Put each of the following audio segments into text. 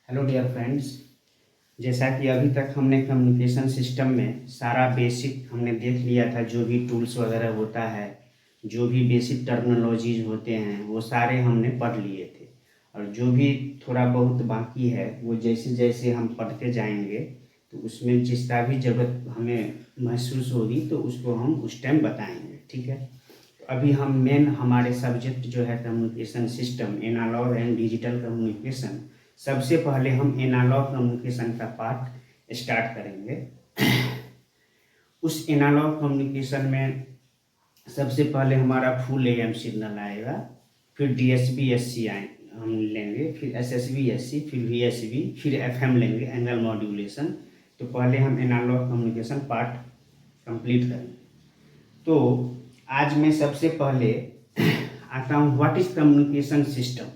Hello dear friends. जैसा कि अभी तक हमने कम्युनिकेशन सिस्टम में सारा बेसिक हमने देख लिया था, जो भी टूल्स वगैरह होता है, जो भी बेसिक टर्मिनोलॉजीज होते हैं वो सारे हमने पढ़ लिए थे। और जो भी थोड़ा बहुत बाकी है वो जैसे जैसे हम पढ़ते जाएंगे तो उसमें जितना भी ज़रूरत हमें महसूस होगी तो उसको हम उस टाइम बताएंगे, ठीक है। तो अभी हम मेन हमारे सब्जेक्ट जो है communication system, analog and digital communication, सबसे पहले हम एनालॉग कम्युनिकेशन का पार्ट स्टार्ट करेंगे। उस एनालॉग कम्युनिकेशन में सबसे पहले हमारा फुल एएम सिग्नल आएगा, फिर डीएसबी एससी हम लेंगे, फिर एसएसबी एससी, फिर वीएसबी, फिर एफएम लेंगे, एंगल मॉड्यूलेशन। तो पहले हम एनालॉग कम्युनिकेशन पार्ट कंप्लीट करेंगे। तो आज मैं सबसे पहले आता हूँ what is communication system.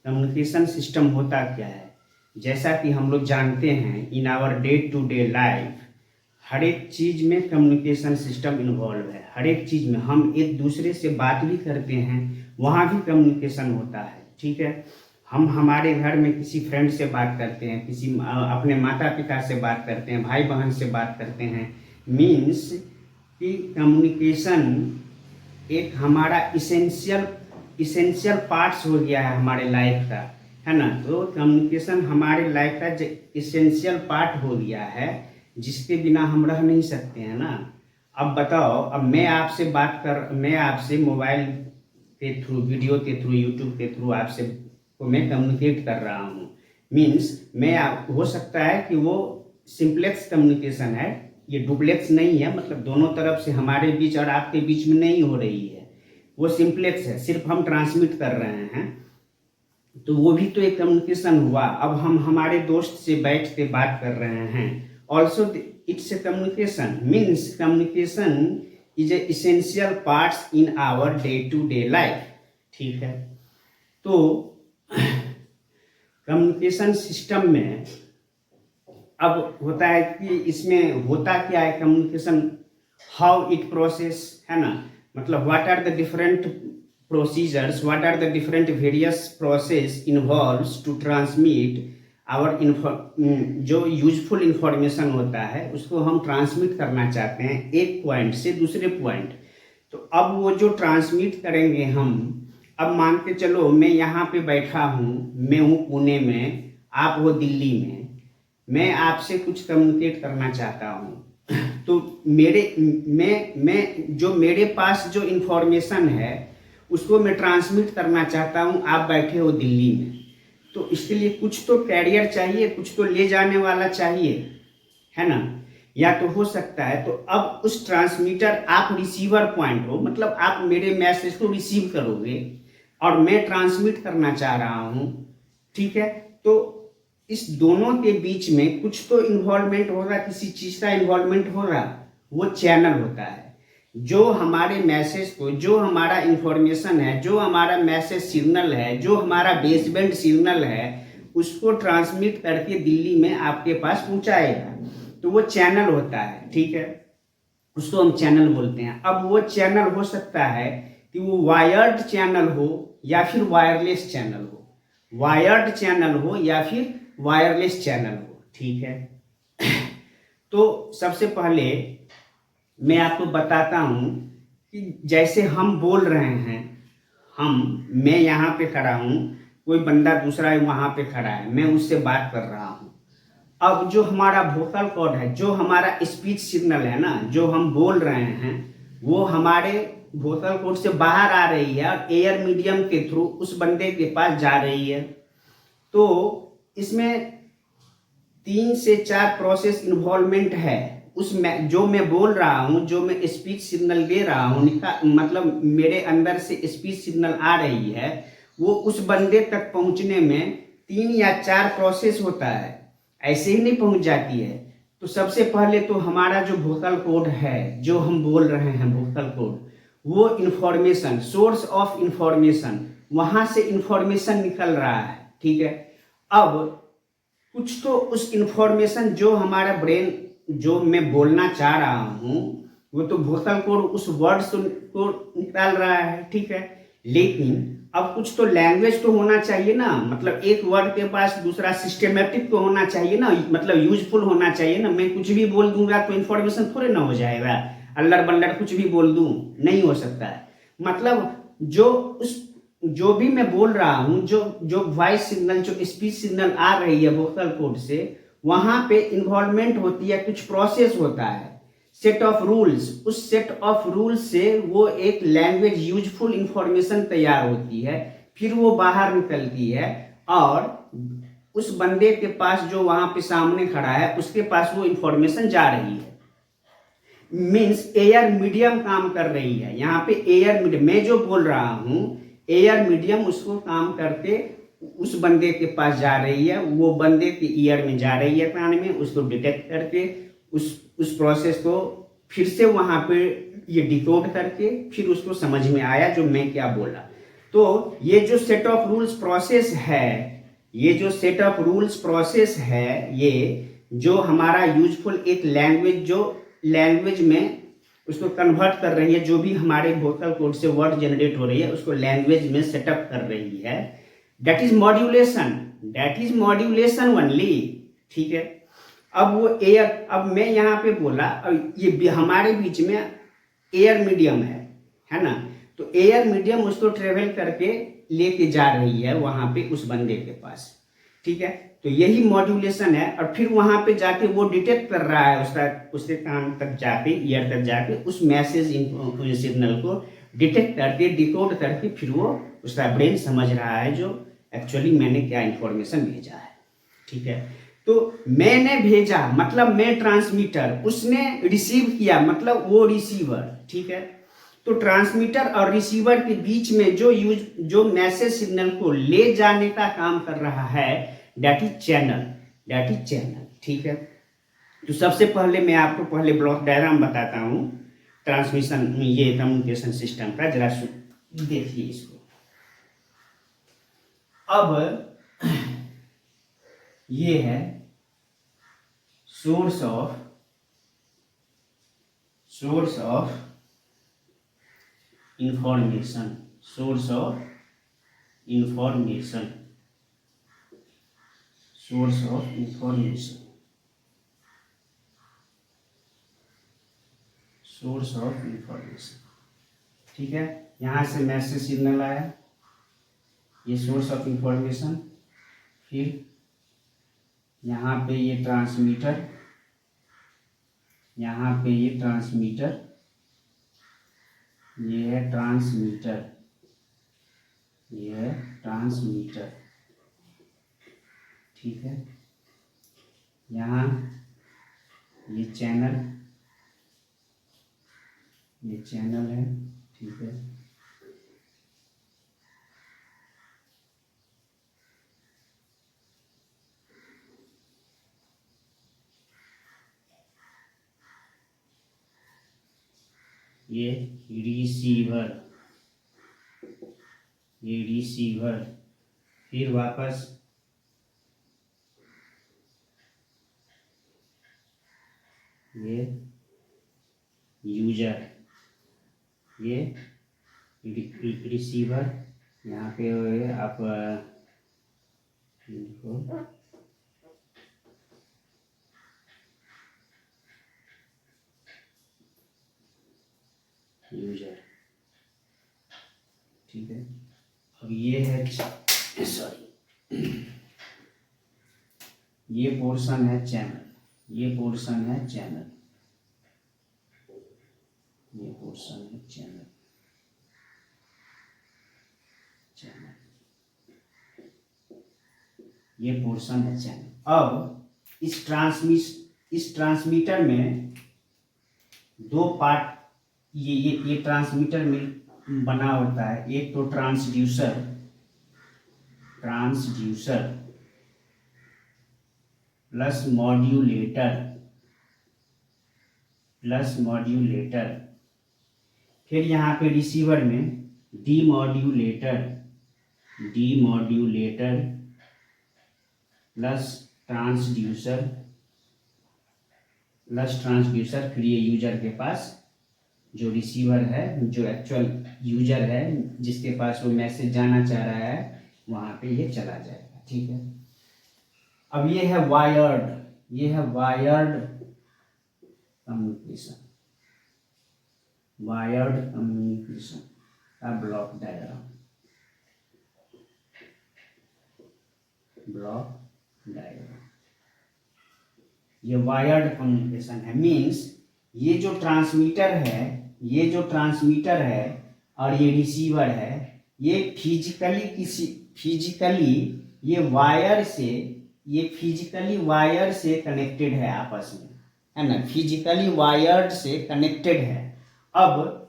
Communication system होता क्या है? जैसा कि हम लोग जानते हैं, in our day to day life हर एक चीज़ में कम्युनिकेशन सिस्टम इन्वॉल्व है। हर एक चीज़ में हम एक दूसरे से बात भी करते हैं, वहाँ भी कम्युनिकेशन होता है, ठीक है। हम हमारे घर में किसी फ्रेंड से बात करते हैं, किसी अपने माता पिता से बात करते हैं, भाई बहन से बात करते हैं। मीन्स कि कम्युनिकेशन एक हमारा इसेंशियल पार्ट्स हो गया है हमारे लाइफ का, है ना। तो कम्युनिकेशन हमारे लाइफ का इसेंशियल पार्ट हो गया है, जिसके बिना हम रह नहीं सकते हैं ना। अब बताओ, अब मैं आपसे मोबाइल के थ्रू, वीडियो के थ्रू, यूट्यूब के थ्रू आपसे को मैं कम्युनिकेट कर रहा हूँ। मीन्स हो सकता है कि वो सिंपलेक्स कम्युनिकेशन है, ये डुप्लेक्स नहीं है, मतलब दोनों तरफ से हमारे बीच और आपके बीच में नहीं हो रही है, वो सिंपलेक्स है, सिर्फ हम ट्रांसमिट कर रहे हैं। तो वो भी तो एक कम्युनिकेशन हुआ। अब हम हमारे दोस्त से बैठ के बात कर रहे हैं, also it's a communication. Means communication is a essential parts in our day to day life, ठीक है। तो कम्युनिकेशन सिस्टम में अब होता है कि इसमें होता क्या है कम्युनिकेशन, हाउ इट प्रोसेस, है ना। मतलब what are the different procedures, what are the different various process involves to transmit our जो यूजफुल इंफॉर्मेशन होता है उसको हम ट्रांसमिट करना चाहते हैं एक पॉइंट से दूसरे पॉइंट। तो अब वो जो ट्रांसमिट करेंगे हम, अब मान के चलो मैं यहाँ पे बैठा हूँ, मैं हूँ पुणे में, आप हो दिल्ली में, मैं आपसे कुछ कम्युनिकेट करना चाहता हूँ। तो मैं जो मेरे पास जो इन्फॉर्मेशन है उसको मैं ट्रांसमिट करना चाहता हूँ, आप बैठे हो दिल्ली में। तो इसके लिए कुछ तो कैरियर चाहिए, कुछ तो ले जाने वाला चाहिए, है ना। या तो हो सकता है, तो अब उस ट्रांसमीटर, आप रिसीवर पॉइंट हो, मतलब आप मेरे मैसेज को रिसीव करोगे और मैं ट्रांसमिट करना चाह रहा हूँ, ठीक है। तो इस दोनों के बीच में कुछ तो इन्वॉल्वमेंट होगा, किसी चीज का इन्वॉल्वमेंट होगा, वो चैनल होता है जो हमारे मैसेज को, जो हमारा इंफॉर्मेशन है, जो हमारा मैसेज सिग्नल है, जो हमारा बेसबैंड सिग्नल है, उसको ट्रांसमिट करके दिल्ली में आपके पास पहुंचाएगा। तो वो चैनल होता है, ठीक है, उसको हम चैनल बोलते हैं। अब वो चैनल हो सकता है कि वो वायर्ड चैनल हो या फिर वायरलेस चैनल हो, वायर्ड चैनल हो या फिर वायरलेस चैनल हो, ठीक है। तो सबसे पहले मैं आपको बताता हूं कि जैसे हम बोल रहे हैं, मैं यहाँ पे खड़ा हूँ, कोई बंदा दूसरा है वहाँ पे खड़ा है, मैं उससे बात कर रहा हूँ। अब जो हमारा वोकल कॉर्ड है, जो हमारा स्पीच सिग्नल है ना, जो हम बोल रहे हैं, वो हमारे वोकल कॉर्ड से बाहर आ रही है और एयर मीडियम के थ्रू उस बंदे के पास जा रही है। तो इसमें 3 से 4 प्रोसेस इन्वॉल्वमेंट है। उसमें जो मैं बोल रहा हूँ, जो मैं स्पीच सिग्नल दे रहा हूँ, मतलब मेरे अंदर से स्पीच सिग्नल आ रही है, वो उस बंदे तक पहुँचने में 3 या 4 प्रोसेस होता है, ऐसे ही नहीं पहुँच जाती है। तो सबसे पहले तो हमारा जो वोकल कोड है, जो हम बोल रहे हैं वोकल कोड, वो इंफॉर्मेशन, सोर्स ऑफ इंफॉर्मेशन, वहाँ से इंफॉर्मेशन निकल रहा है, ठीक है। अब कुछ तो उस इंफॉर्मेशन जो हमारा ब्रेन, जो मैं बोलना चाह रहा हूँ, वो तो वोकल कोड उस वर्ड्स को निकाल रहा है, ठीक है। लेकिन अब कुछ तो लैंग्वेज तो होना चाहिए ना, मतलब एक वर्ड के पास दूसरा सिस्टमेटिक तो होना चाहिए ना, मतलब यूजफुल होना चाहिए ना। मैं कुछ भी बोल दूंगा तो इन्फॉर्मेशन थोड़े ना हो जाएगा, अल्लड़ बल्लड़ कुछ भी बोल दूं, नहीं हो सकता है। मतलब जो भी मैं बोल रहा हूं, जो वॉइस सिग्नल, जो स्पीच सिग्नल आ रही है वोकल कोड से, वहां पे इन्वॉल्वमेंट होती है, कुछ प्रोसेस होता है, सेट ऑफ रूल्स। उस सेट ऑफ रूल्स से वो एक लैंग्वेज यूजफुल इंफॉर्मेशन तैयार होती है, फिर वो बाहर निकलती है और उस बंदे के पास जो वहां पे सामने खड़ा है उसके पास वो इंफॉर्मेशन जा रही है। मीन्स एयर मीडियम काम कर रही है यहाँ पे। एयर मीडियम, मैं जो बोल रहा हूं, एयर मीडियम उसको काम करके उस बंदे के पास जा रही है, वो बंदे के ईयर में जा रही है, कान में, उसको डिटेक्ट करके उस प्रोसेस को फिर से वहां पे ये डिकोड करके फिर उसको समझ में आया जो मैं क्या बोला। तो ये जो सेट ऑफ रूल्स प्रोसेस है, ये जो सेट ऑफ रूल्स प्रोसेस है, ये जो हमारा यूजफुल एक लैंग्वेज, जो लैंग्वेज में उसको कन्वर्ट कर रही है, जो भी हमारे वोकल कोड से वर्ड जनरेट हो रही है उसको लैंग्वेज में सेटअप कर रही है, that is modulation, that is modulation only. ठीक है। अब वो एयर, अब मैं यहाँ पे बोला, अब ये हमारे बीच में एयर मीडियम है ना, तो एयर मीडियम उसको ट्रेवल करके लेके जा रही है वहां पे उस बंदे के पास। ठीक है, तो यही मॉड्यूलेशन है। और फिर वहां पे जाके वो डिटेक्ट कर रहा है, उसके कान तक जाके, ईयर तक जाके उस मैसेज सिग्नल को डिटेक्ट करके डिकोड करके फिर वो उसका ब्रेन समझ रहा है जो एक्चुअली मैंने क्या इंफॉर्मेशन भेजा है। ठीक है, तो मैंने भेजा मतलब मैं ट्रांसमीटर, उसने रिसीव किया मतलब वो रिसीवर। ठीक है, तो ट्रांसमीटर और रिसीवर के बीच में जो मैसेज सिग्नल को ले जाने का काम कर रहा है, that is channel, that is channel. ठीक है, तो सबसे पहले मैं आपको पहले ब्लॉक डायग्राम बताता हूं ट्रांसमिशन, ये कम्युनिकेशन सिस्टम का, जरा देखिए इसको। अब ये है source of information, source of information, source of information, source of information. ठीक है, यहां से मैसेज सिग्नल आया, ये सोर्स ऑफ इंफॉर्मेशन, फिर यहाँ पे ये ट्रांसमीटर, यहाँ पे ये ट्रांसमीटर, ये है ट्रांसमीटर, ये है ट्रांसमीटर। ठीक है, यहाँ ये चैनल, ये चैनल है। ठीक है, ये रिसीवर, ये रिसीवर, फिर वापस ये यूजर, ये रिसीवर, यहाँ पे आप यूजर। ठीक है, अब ये है, सॉरी, ये पोर्शन है चैनल, ये पोर्शन है चैनल, ये पोर्शन है चैनल, चैनल, ये पोर्शन है चैनल। अब इस ट्रांसमीटर में दो पार्ट, ये ट्रांसमीटर में बना होता है, एक तो ट्रांसड्यूसर प्लस मॉड्यूलेटर, फिर यहाँ पे रिसीवर में डीमॉड्यूलेटर प्लस ट्रांसड्यूसर, फिर ये यूजर के पास जो रिसीवर है, जो एक्चुअल यूजर है, जिसके पास वो मैसेज जाना चाह रहा है, वहां पे ये चला जाएगा। ठीक है, अब ये है वायर्ड, ये है वायर्ड कम्युनिकेशन, वायर्ड कम्युनिकेशन का ब्लॉक डायग्राम, ब्लॉक डायग्राम। ये वायर्ड कम्युनिकेशन है, मीन्स ये जो ट्रांसमीटर है, ये जो ट्रांसमीटर है और ये रिसीवर है, ये फिजिकली ये वायर से, ये फिजिकली वायर से कनेक्टेड है आपस में, है ना, फिजिकली वायर्ड से कनेक्टेड है। अब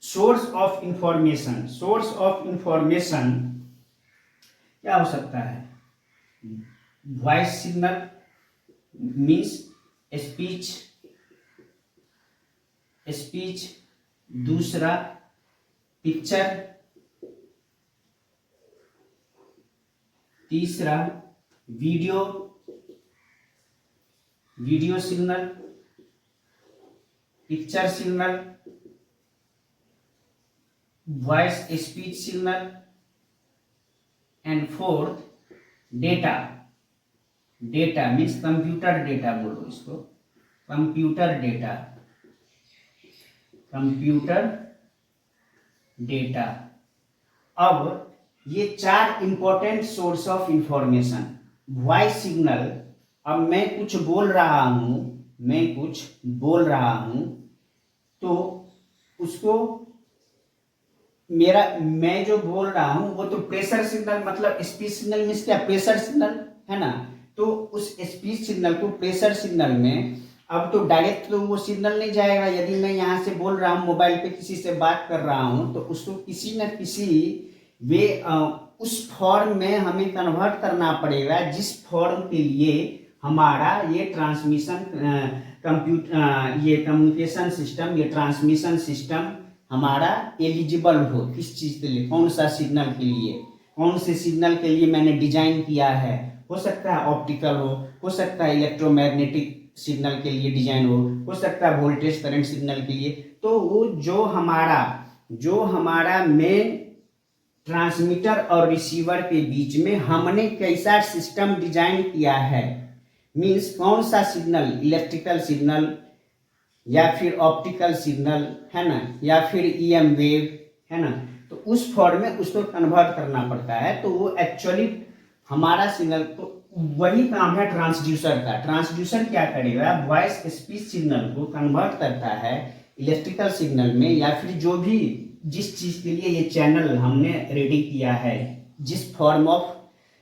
source of information, source of information क्या हो सकता है? Voice signal means speech, speech, दूसरा पिक्चर, तीसरा video, video signal, picture signal, voice speech signal, and fourth data. Data means computer data बोलो इसको, कंप्यूटर डेटा, कंप्यूटर डेटा। अब ये चार important source of information. Voice signal, अब मैं कुछ बोल रहा हूं, मैं कुछ बोल रहा हूं तो उसको मेरा, मैं जो बोल रहा हूं वो तो प्रेशर सिग्नल, मतलब स्पीच सिग्नल मीन्स क्या? प्रेशर सिग्नल, है ना। तो उस स्पीच सिग्नल को प्रेशर सिग्नल में अब तो डायरेक्ट तो वो सिग्नल नहीं जाएगा। यदि मैं यहाँ से बोल रहा हूँ, मोबाइल पे किसी से बात कर रहा हूँ, तो उसको किसी न किसी वे उस फॉर्म में हमें कन्वर्ट करना पड़ेगा, जिस फॉर्म के लिए हमारा ये ट्रांसमिशन ये कम्युनिकेशन सिस्टम, ये ट्रांसमिशन सिस्टम हमारा एलिजिबल हो। किस चीज़ के लिए? कौन सा सिग्नल के लिए, कौन से सिग्नल के लिए मैंने डिजाइन किया है। हो सकता है ऑप्टिकल हो सकता है इलेक्ट्रोमैग्नेटिक सिग्नल के लिए डिजाइन हो सकता है वोल्टेज करंट सिग्नल के लिए। तो वो जो हमारा मेन ट्रांसमीटर और रिसीवर के बीच में हमने कैसा सिस्टम डिजाइन किया है, मीन्स कौन सा सिग्नल, इलेक्ट्रिकल सिग्नल या फिर ऑप्टिकल सिग्नल, है ना, या फिर ईएम वेव, है ना, तो उस फॉर्म में उसको कन्वर्ट करना पड़ता है। तो वो एक्चुअली हमारा सिग्नल, तो वही काम है ट्रांसड्यूसर का। ट्रांसड्यूसर क्या करेगा? वॉइस स्पीच सिग्नल को कन्वर्ट करता है इलेक्ट्रिकल सिग्नल में, या फिर जो भी जिस चीज के लिए ये चैनल हमने रेडी किया है, जिस फॉर्म ऑफ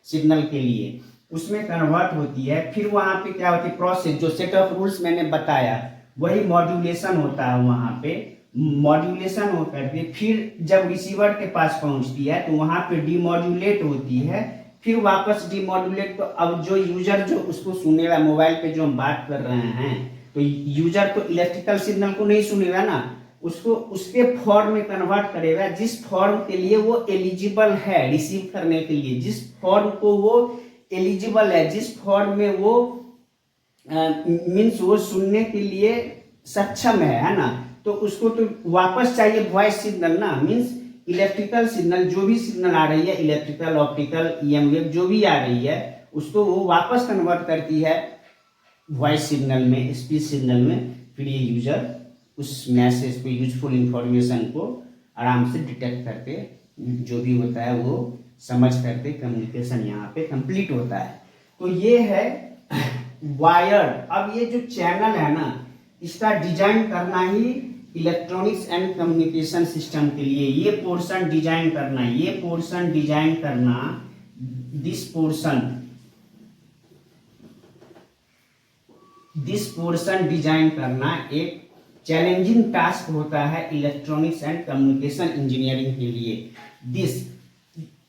सिग्नल के लिए, उसमें कन्वर्ट होती है। फिर वहां पे क्या होती है प्रोसेस, जो सेट ऑफ रूल्स मैंने बताया, वही मॉड्यूलेशन होता है। वहां पे मॉड्यूलेशन होकर के फिर जब रिसीवर के पास पहुंचती है तो वहां पे डीमॉड्यूलेट होती है, फिर वापस डीमॉड्यूलेट। तो अब जो यूजर जो उसको सुनेगा, मोबाइल पे जो हम बात कर रहे हैं, तो यूजर तो इलेक्ट्रिकल सिग्नल को नहीं सुनेगा ना, उसको उसके फॉर्म में कन्वर्ट करेगा जिस फॉर्म के लिए वो एलिजिबल है रिसीव करने के लिए, जिस फॉर्म को वो एलिजिबल है, जिस फॉर्म में वो मीन्स वो सुनने के लिए सक्षम है ना। तो उसको तो वापस चाहिए वॉइस सिग्नल ना, मीन्स इलेक्ट्रिकल सिग्नल, जो भी सिग्नल आ रही है, इलेक्ट्रिकल, ऑप्टिकल, ईएम वेव जो भी आ रही है, उसको वो वापस कन्वर्ट करती है वॉइस सिग्नल में, स्पीच सिग्नल में। फिर ये यूजर उस मैसेज को, यूजफुल इंफॉर्मेशन को आराम से डिटेक्ट करके, जो भी होता है वो समझ करके कम्युनिकेशन यहाँ पे कंप्लीट होता है। तो ये है वायर्ड। अब ये जो चैनल है ना, इसका डिजाइन करना ही इलेक्ट्रॉनिक्स एंड कम्युनिकेशन सिस्टम के लिए, ये पोर्शन डिजाइन करना, ये पोर्शन डिजाइन करना, दिस पोर्शन डिजाइन करना एक चैलेंजिंग टास्क होता है इलेक्ट्रॉनिक्स एंड कम्युनिकेशन इंजीनियरिंग के लिए।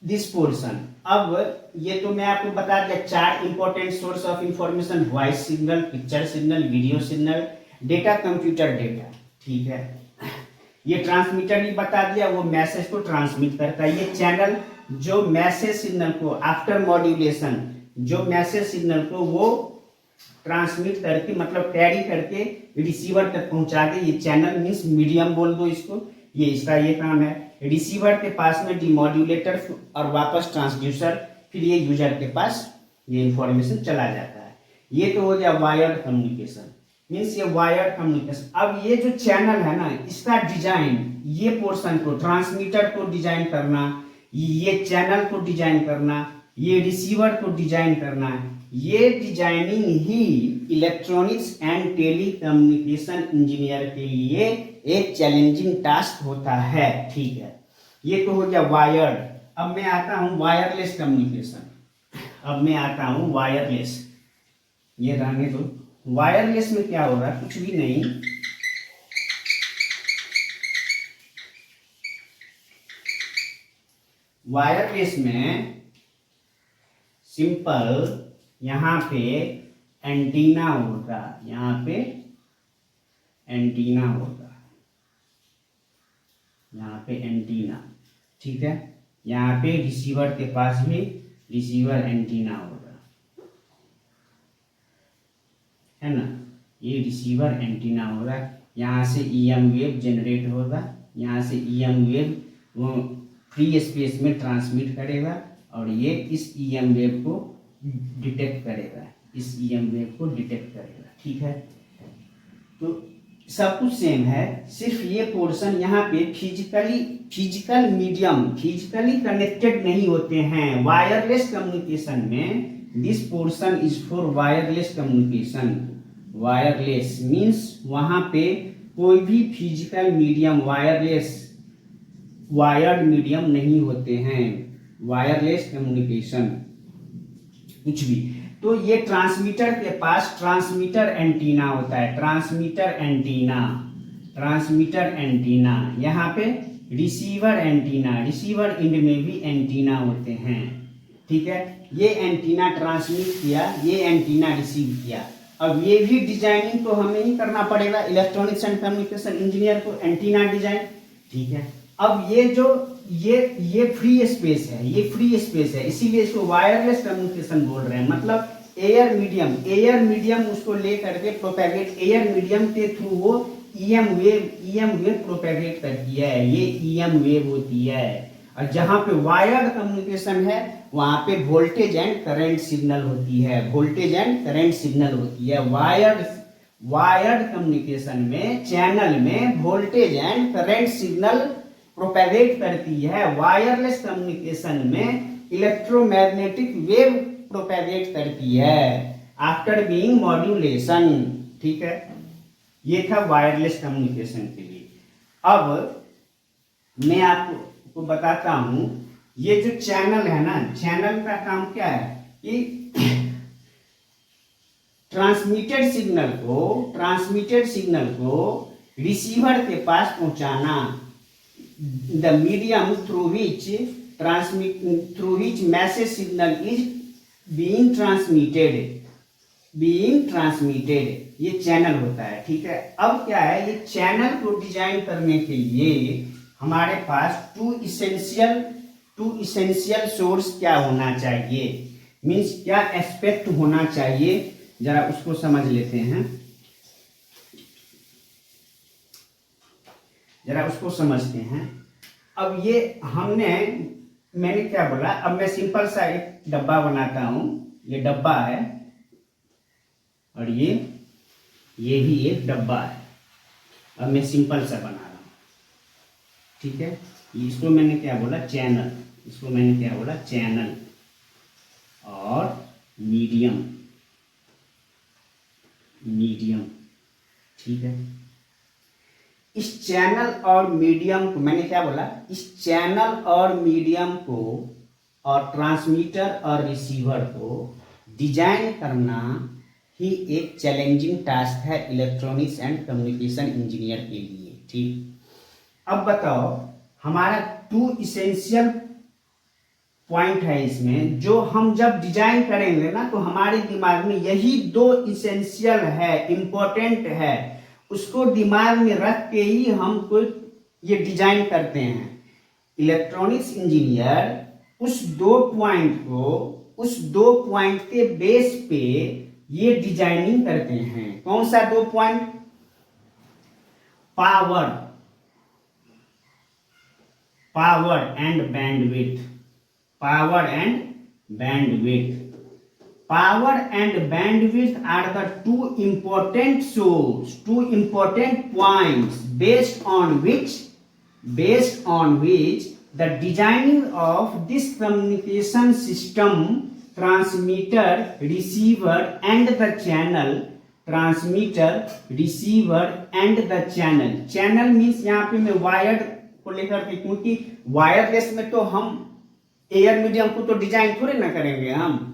दिस पोर्शन, अब ये तो मैं आपको बता दिया, चार important source of information, voice signal, picture signal, video signal, data, computer data. ठीक है, ये ट्रांसमीटर भी बता दिया, वो मैसेज को ट्रांसमिट करता है। ये चैनल जो मैसेज सिग्नल को आफ्टर मॉड्यूलेशन, जो मैसेज सिग्नल को वो ट्रांसमिट करके मतलब कैरी करके रिसीवर तक पहुंचा दे। ये चैनल मीन्स मीडियम बोल दो इसको, ये इसका ये काम है। रिसीवर के पास में डिमोड्यूलेटर और वापस ट्रांसड्यूसर, फिर ये यूजर के पास ये इंफॉर्मेशन चला जाता है। ये तो हो गया वायर्ड कम्युनिकेशन, मीन्स ये वायर्ड कम्युनिकेशन। अब ये जो चैनल है ना, इसका डिजाइन, ये पोर्शन को, ट्रांसमीटर को डिजाइन करना, ये चैनल को डिजाइन करना, ये रिसीवर को डिजाइन करना, ये डिजाइनिंग ही electronics and telecommunication engineer के लिए एक चैलेंजिंग टास्क होता है। ठीक है, ये तो हो गया वायर्ड। अब मैं आता हूँ वायरलेस कम्युनिकेशन। अब मैं आता हूँ वायरलेस, ये रहने दो। वायरलेस में क्या हो रहा है, कुछ भी नहीं। वायरलेस में सिंपल यहाँ पे एंटीना होगा, यहाँ पे एंटीना होगा, यहाँ पे एंटीना। ठीक है, यहाँ पे रिसीवर के पास भी रिसीवर एंटीना होगा, है ना। ये रिसीवर एंटीना होगा, यहाँ से ईएम वेव जनरेट होगा, यहाँ से ईएम वेव वो फ्री स्पेस में ट्रांसमिट करेगा और ये इस ईएम वेव को डिटेक्ट करेगा, इस ईएम वेव को डिटेक्ट करेगा। ठीक है, तो सब कुछ सेम है, सिर्फ ये पोर्शन यहाँ पे फिजिकल मीडियम फिजिकली कनेक्टेड नहीं होते हैं। वायरलेस कम्युनिकेशन में this portion is for wireless communication. Wireless means वहाँ पे कोई भी फिजिकल मीडियम वायर्ड मीडियम नहीं होते हैं। वायरलेस कम्युनिकेशन कुछ भी, तो ये ट्रांसमीटर के पास ट्रांसमीटर एंटीना होता है, ट्रांसमीटर एंटीना। यहाँ पे रिसीवर एंटीना, रिसीवर एंड में भी एंटीना होते हैं। ठीक है, ये एंटीना ट्रांसमिट किया, ये एंटीना रिसीव किया। अब ये भी डिजाइनिंग तो हमें ही करना पड़ेगा, इलेक्ट्रॉनिक्स एंड कम्युनिकेशन इंजीनियर को, एंटीना डिजाइन। ठीक है, अब ये जो ये फ्री स्पेस है, ये फ्री स्पेस है, इसीलिए इसको वायरलेस कम्युनिकेशन बोल रहे हैं। मतलब एयर मीडियम उसको ले करके प्रोपेगेट, एयर मीडियम के थ्रू वो ईएम वेव प्रोपेगेट करती है, ये ईएम वेव होती है। और जहाँ पे वायर्ड कम्युनिकेशन है वहाँ पे वोल्टेज एंड करंट सिग्नल होती है, वोल्टेज एंड करंट सिग्नल होती है। वायर्ड कम्युनिकेशन में चैनल में voltage and current signal propagate करती है। वायरलेस कम्युनिकेशन में इलेक्ट्रोमैग्नेटिक वेव प्रोपेगेट करती है आफ्टर बीइंग मॉड्यूलेशन। ठीक है, ये था वायरलेस कम्युनिकेशन के लिए। अब मैं आपको बताता हूं, ये जो चैनल है ना, चैनल का काम क्या है कि ट्रांसमिटेड सिग्नल को रिसीवर के पास पहुंचाना। The medium through which message signal is being transmitted, ये चैनल होता है। ठीक है, अब क्या है, ये चैनल को डिजाइन करने के लिए हमारे पास टू इसेंशियल सोर्स क्या होना चाहिए, मीन्स क्या एस्पेक्ट होना चाहिए, जरा उसको समझ लेते हैं, जरा उसको समझते हैं। अब ये मैंने क्या बोला, अब मैं सिंपल सा एक डब्बा बनाता हूं, ये डब्बा है और ये भी एक डब्बा है। अब मैं सिंपल सा बना रहा हूं। ठीक है, इसको मैंने क्या बोला, चैनल, इसको मैंने क्या बोला, चैनल और मीडियम। ठीक है, इस चैनल और मीडियम को मैंने क्या बोला, इस चैनल और मीडियम को और ट्रांसमीटर और रिसीवर को डिजाइन करना ही एक चैलेंजिंग टास्क है इलेक्ट्रॉनिक्स एंड कम्युनिकेशन इंजीनियर के लिए। ठीक, अब बताओ, हमारा टू इसेंशियल पॉइंट है इसमें, जो हम जब डिजाइन करेंगे ना तो हमारे दिमाग में यही दो इसेंशियल है, इंपॉर्टेंट है, उसको दिमाग में रख के ही हम कोई ये डिजाइन करते हैं। इलेक्ट्रॉनिक्स इंजीनियर उस दो पॉइंट के बेस पे ये डिजाइनिंग करते हैं। कौन सा 2 point? Power and bandwidth, power and bandwidth. Power and bandwidth are the two important points based on which the designing of this communication system, transmitter, receiver and the channel, channel means यहाँ पे मैं wired को लेकर के, क्योंकि wireless में तो हम एयर मीडियम को तो डिजाइन थोड़े ना करेंगे, हम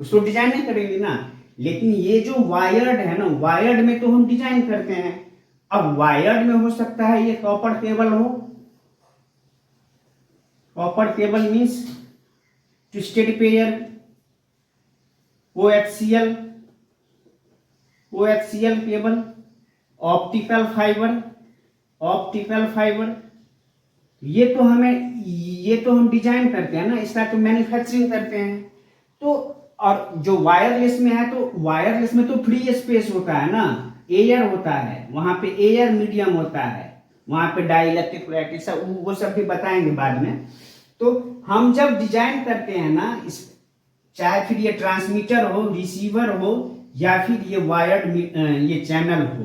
उसको डिजाइन नहीं करेंगे ना। लेकिन ये जो वायर्ड है ना, वायर्ड में तो हम डिजाइन करते हैं। अब वायर्ड में हो सकता है ये कॉपर केबल हो, copper cable means twisted pair, coaxial cable, optical fibre, ये तो हम डिजाइन करते हैं ना, इसका तो मैन्युफैक्चरिंग करते हैं। तो और जो वायरलेस में है, तो वायरलेस में तो फ्री स्पेस होता है ना, एयर होता है, वहां पे एयर मीडियम होता है, वहां पे डाइलेक्ट्रिक प्रैक्टिस वो सब भी बताएंगे बाद में। तो हम जब डिजाइन करते हैं ना, चाहे फिर ये ट्रांसमीटर हो, रिसीवर हो या फिर ये वायर्ड ये चैनल हो,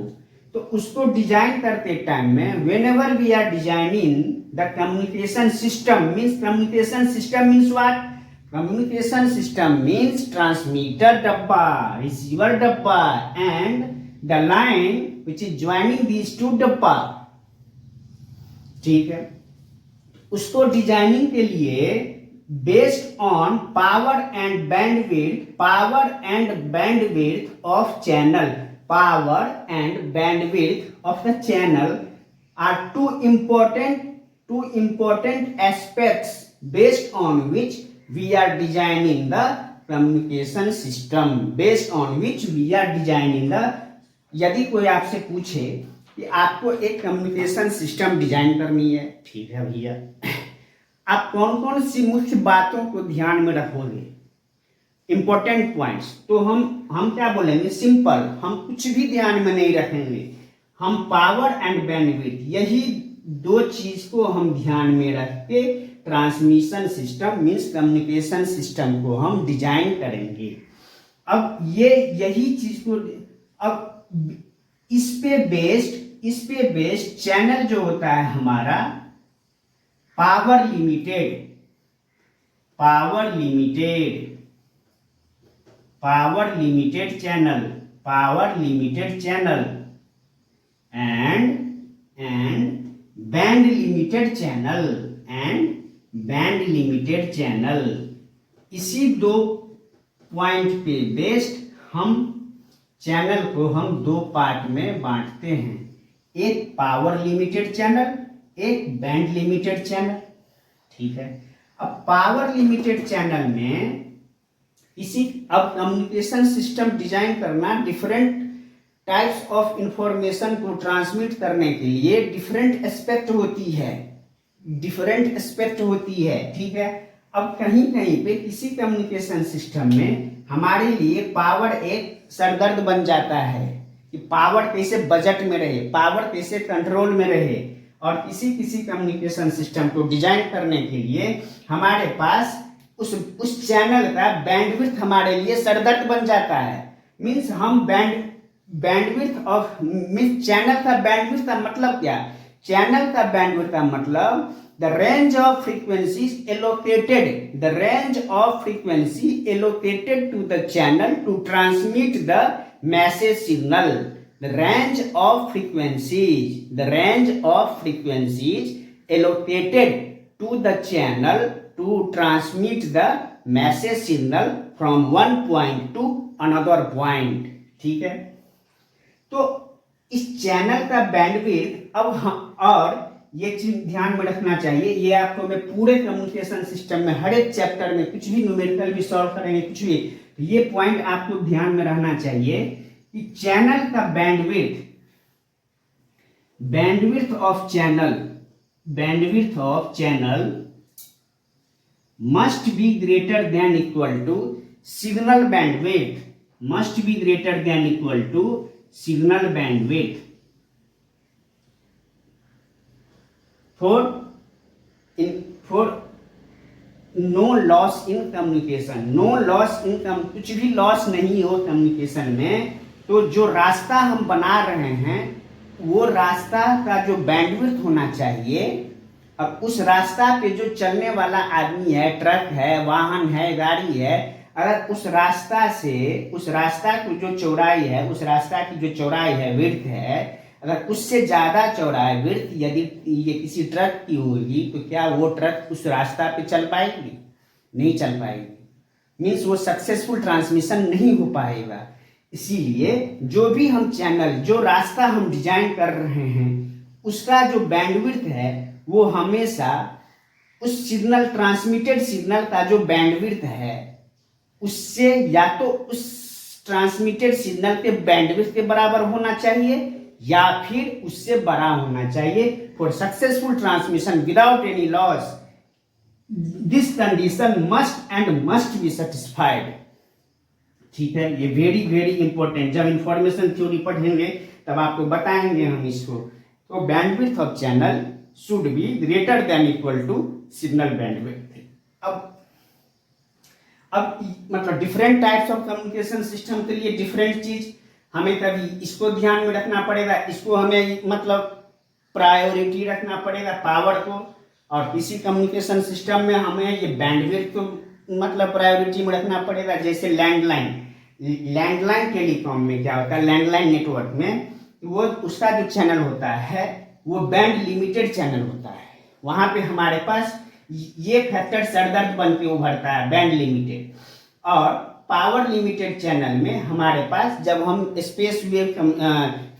तो उसको डिजाइन करते टाइम में whenever we are designing the communication system means what? Communication system means transmitter dabba, receiver dabba and the line which is joining these two dabba, ठीक है। उसको डिजाइनिंग के लिए based on power and bandwidth of channel, of the channel are two important aspects based on which we are designing the communication system, यदि कोई आपसे पूछे कि आपको एक कम्युनिकेशन सिस्टम डिजाइन करनी है, ठीक है भैया, आप कौन कौन सी मुख्य बातों को ध्यान में रखोगे, इंपॉर्टेंट पॉइंट्स, तो हम क्या बोलेंगे? सिंपल, हम कुछ भी ध्यान में नहीं रखेंगे, हम पावर एंड बैंडविड्थ, यही 2 चीज को हम ध्यान में रख के transmission system means communication system को हम डिजाइन करेंगे। अब यही चीज को, अब इस पे बेस्ड चैनल जो होता है हमारा power limited channel and band limited channel, इसी 2 पॉइंट पे बेस्ड हम चैनल को हम 2 पार्ट में बांटते हैं, एक पावर लिमिटेड चैनल, एक बैंड लिमिटेड चैनल, ठीक है। अब पावर लिमिटेड चैनल में अब कम्युनिकेशन सिस्टम डिजाइन करना, डिफरेंट टाइप्स ऑफ इंफॉर्मेशन को ट्रांसमिट करने के लिए डिफरेंट एस्पेक्ट होती है, ठीक है। अब कहीं पे किसी कम्युनिकेशन सिस्टम में हमारे लिए पावर एक सरदर्द बन जाता है कि पावर कैसे बजट में रहे, पावर कैसे कंट्रोल में रहे, और किसी कम्युनिकेशन सिस्टम को डिजाइन करने के लिए हमारे पास उस चैनल का बैंडविड्थ हमारे लिए सरदर्द बन जाता है। मीन्स हम चैनल का बैंडविड्थ का मतलब क्या? चैनल का बैंडविड्थ का मतलब the range of frequency allocated to the channel to transmit the message signal. The range of frequencies allocated to the channel to transmit the message signal from one point to another point, ठीक है। तो इस channel का bandwidth और ये चीज ध्यान में रखना चाहिए, ये आपको मैं पूरे कम्युनिकेशन सिस्टम में हर एक चैप्टर में कुछ भी न्यूमेरिकल भी सॉल्व करेंगे, कुछ भी, तो ये पॉइंट आपको ध्यान में रहना चाहिए कि चैनल का bandwidth of channel must be greater than equal to signal bandwidth must be greater than equal to signal bandwidth for no loss in communication. No loss in कुछ भी लॉस नहीं हो कम्युनिकेशन में, तो जो रास्ता हम बना रहे हैं वो रास्ता का जो बैंडविड्थ होना चाहिए, अब उस रास्ता पे जो चलने वाला आदमी है, ट्रक है, वाहन है, गाड़ी है, अगर उस रास्ता की जो चौड़ाई है, उस रास्ता की जो चौड़ाई है, विड्थ है, अगर उससे ज़्यादा चौड़ाई विड्थ यदि ये किसी ट्रक की होगी तो क्या वो ट्रक उस रास्ता पे चल पाएगी? नहीं चल पाएगी। मीन्स वो सक्सेसफुल ट्रांसमिशन नहीं हो पाएगा। इसीलिए जो भी हम चैनल, जो रास्ता हम डिजाइन कर रहे हैं, उसका जो बैंडविड्थ है वो हमेशा उस सिग्नल, ट्रांसमिटेड सिग्नल का जो बैंडविड्थ है उससे या तो उस ट्रांसमिटेड सिग्नल के बैंडविड्थ के बराबर होना चाहिए या फिर उससे बड़ा होना चाहिए। For successful transmission without any loss this condition must be satisfied. ठीक है, ये वेरी वेरी इंपॉर्टेंट। जब इंफॉर्मेशन थ्योरी पढ़ेंगे तब आपको बताएंगे हम इसको। तो bandwidth of channel should be greater than equal to signal bandwidth. अब मतलब different types of communication system के लिए डिफरेंट चीज हमें कभी इसको ध्यान में रखना पड़ेगा, इसको हमें मतलब प्रायोरिटी रखना पड़ेगा पावर को, और किसी कम्युनिकेशन सिस्टम में हमें ये बैंडविड्थ को मतलब प्रायोरिटी में रखना पड़ेगा। जैसे लैंडलाइन टेलीकॉम में क्या होता है, लैंडलाइन नेटवर्क में वो उसका जो चैनल होता है वो बैंड लिमिटेड चैनल होता है। वहाँ पे हमारे पास ये फैक्टर सरदर्द बन के उभरता है, बैंड लिमिटेड। और पावर लिमिटेड चैनल में हमारे पास जब हम स्पेस वेव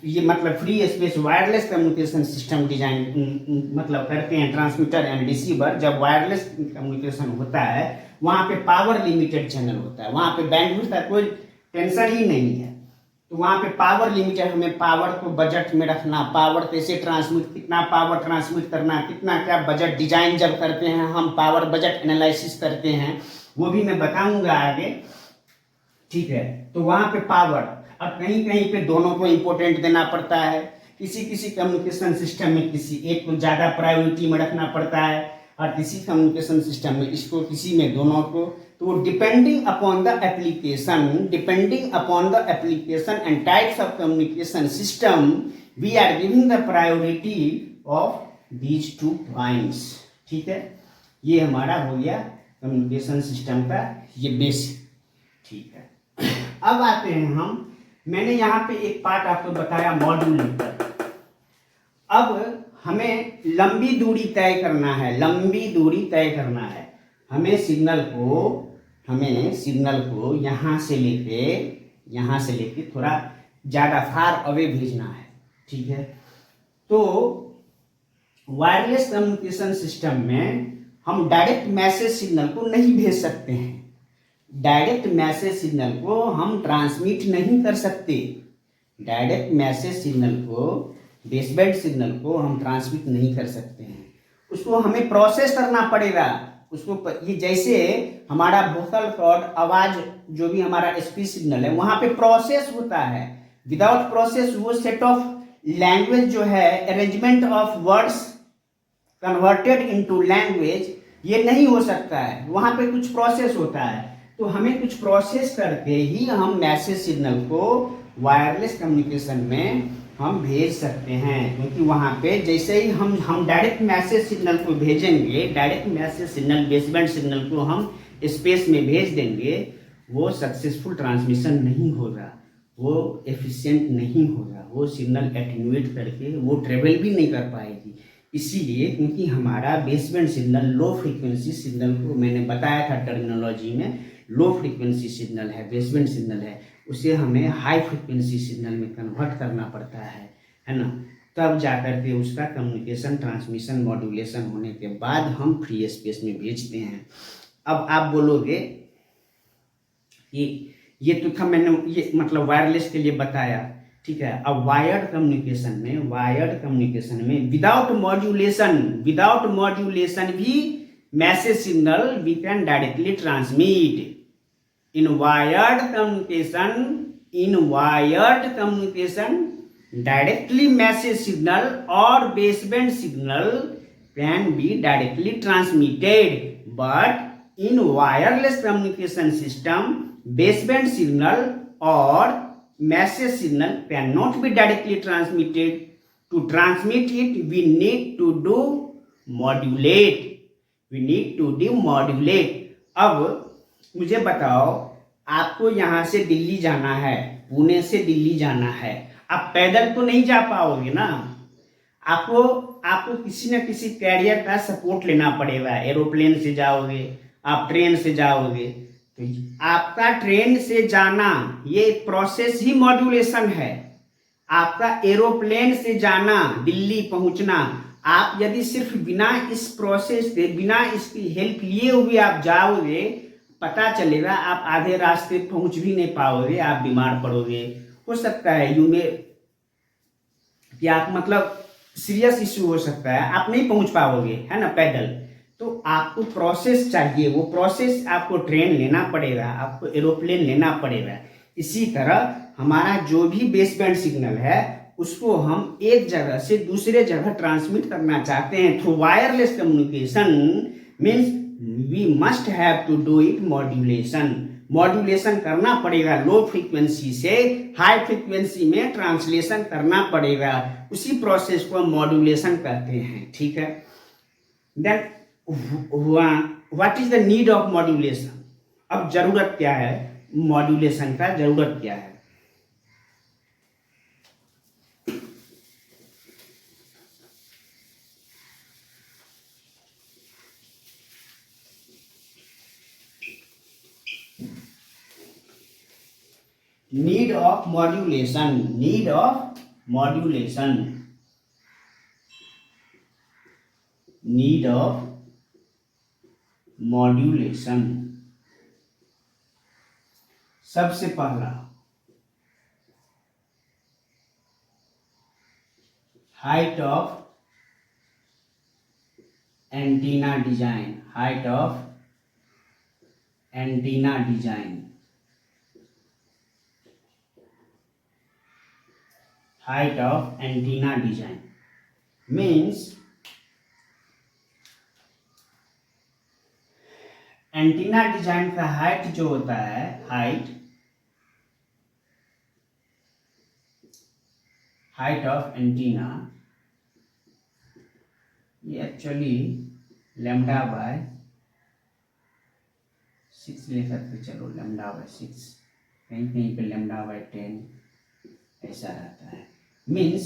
ये मतलब free space wireless communication system design मतलब करते हैं, ट्रांसमीटर एंड रिसीवर, जब वायरलेस कम्युनिकेशन होता है वहाँ पे पावर लिमिटेड चैनल होता है, वहाँ पे बैंडविड्थ का कोई टेंशन ही नहीं है। तो वहाँ पे पावर लिमिटेड, हमें पावर को बजट में रखना, पावर कैसे ट्रांसमिट, कितना पावर ट्रांसमिट करना, कितना क्या बजट डिजाइन जब करते हैं हम, पावर बजट एनालिसिस करते हैं, वो भी मैं बताऊंगा आगे। ठीक है, तो वहाँ पे पावर, और कहीं कहीं पे दोनों को इम्पोर्टेंट देना पड़ता है। किसी किसी कम्युनिकेशन सिस्टम में किसी एक को ज़्यादा प्रायोरिटी में रखना पड़ता है और किसी कम्युनिकेशन सिस्टम में इसको, किसी में दोनों को। तो depending upon the application and types of communication system we are giving the priority of these two points. ठीक है, ये हमारा हो गया कम्युनिकेशन सिस्टम का ये बेसिक। ठीक है, अब आते हैं हम, मैंने यहाँ पे एक पार्ट आपको बताया मॉड्यूलेटर। अब हमें लंबी दूरी तय करना है, हमें सिग्नल को यहाँ से लेके थोड़ा ज़्यादा फार अवे भेजना है। ठीक है, तो वायरलेस कम्युनिकेशन सिस्टम में हम डायरेक्ट मैसेज सिग्नल को नहीं भेज सकते हैं, डायरेक्ट मैसेज सिग्नल को हम ट्रांसमिट नहीं कर सकते, डायरेक्ट मैसेज सिग्नल को, बेसबैंड सिग्नल को हम ट्रांसमिट नहीं कर सकते हैं। उसको हमें प्रोसेस करना पड़ेगा। उसको ये जैसे हमारा वोकल कॉर्ड, आवाज जो भी हमारा स्पीच सिग्नल है, वहाँ पे प्रोसेस होता है। विदाउट प्रोसेस वो सेट ऑफ लैंग्वेज जो है, arrangement of words converted into language, ये नहीं हो सकता है। वहाँ पे कुछ प्रोसेस होता है, तो हमें कुछ प्रोसेस करके ही हम मैसेज सिग्नल को वायरलेस कम्युनिकेशन में हम भेज सकते हैं। क्योंकि वहाँ पे जैसे ही हम डायरेक्ट मैसेज सिग्नल को भेजेंगे, direct message signal, baseband signal को हम स्पेस में भेज देंगे, वो सक्सेसफुल ट्रांसमिशन नहीं होगा, वो एफिशिएंट नहीं होगा, वो सिग्नल एटेन्यूएट करके वो ट्रेवल भी नहीं कर पाएगी। इसीलिए क्योंकि हमारा baseband signal low frequency signal को मैंने बताया था टर्मिनोलॉजी में, लो फ्रीक्वेंसी सिग्नल है, बेसबैंड सिग्नल है, उसे हमें हाई फ्रीक्वेंसी सिग्नल में कन्वर्ट करना पड़ता है ना। तब जाकर के उसका कम्युनिकेशन, ट्रांसमिशन, मॉड्यूलेशन होने के बाद हम फ्री स्पेस में भेजते हैं। अब आप बोलोगे कि ये तो था, मैंने ये मतलब वायरलेस के लिए बताया। ठीक है, अब वायर्ड कम्युनिकेशन में विदाउट मॉड्यूलेशन भी message signal we can directly transmit In wired communication, directly message signal or baseband signal can be directly transmitted, but in wireless communication system, baseband signal or message signal cannot be directly transmitted. To transmit it, we need to do modulate. अब मुझे बताओ, आपको यहाँ से दिल्ली जाना है, पुणे से दिल्ली जाना है, आप पैदल तो नहीं जा पाओगे ना, आपको किसी न किसी कैरियर का सपोर्ट लेना पड़ेगा। एरोप्लेन से जाओगे, आप ट्रेन से जाओगे, तो आपका ट्रेन से जाना ये प्रोसेस ही मॉड्यूलेशन है। आपका एरोप्लेन से जाना, दिल्ली पहुंचना, आप यदि सिर्फ बिना इस प्रोसेस के, बिना इसकी हेल्प लिए हुए आप जाओगे, पता चलेगा आप आधे रास्ते पहुंच भी नहीं पाओगे, आप बीमार पड़ोगे। हो सकता है कि आप मतलब सीरियस इश्यू हो सकता है, आप नहीं पहुंच पाओगे, है ना, पैदल। तो आपको प्रोसेस चाहिए, वो प्रोसेस आपको ट्रेन लेना पड़ेगा, आपको एरोप्लेन लेना पड़ेगा। इसी तरह हमारा जो भी बेसबैंड सिग्नल है उसको हम एक जगह से दूसरे जगह ट्रांसमिट करना चाहते हैं through wireless communication, means we must have to do it modulation करना पड़ेगा। लो फ्रीक्वेंसी से हाई फ्रीक्वेंसी में ट्रांसलेशन करना पड़ेगा, उसी प्रोसेस को मॉड्यूलेशन कहते हैं। ठीक है, then what is the need of modulation? अब जरूरत क्या है मॉड्यूलेशन का, जरूरत क्या है? Need of modulation. सबसे पहला height of antenna design, means antenna design का हाइट जो होता है, हाइट ऑफ एंटीना, ये एक्चुअली λ/6 ले सकते, चलो λ/6, कहीं पे λ/10 ऐसा रहता है। मीन्स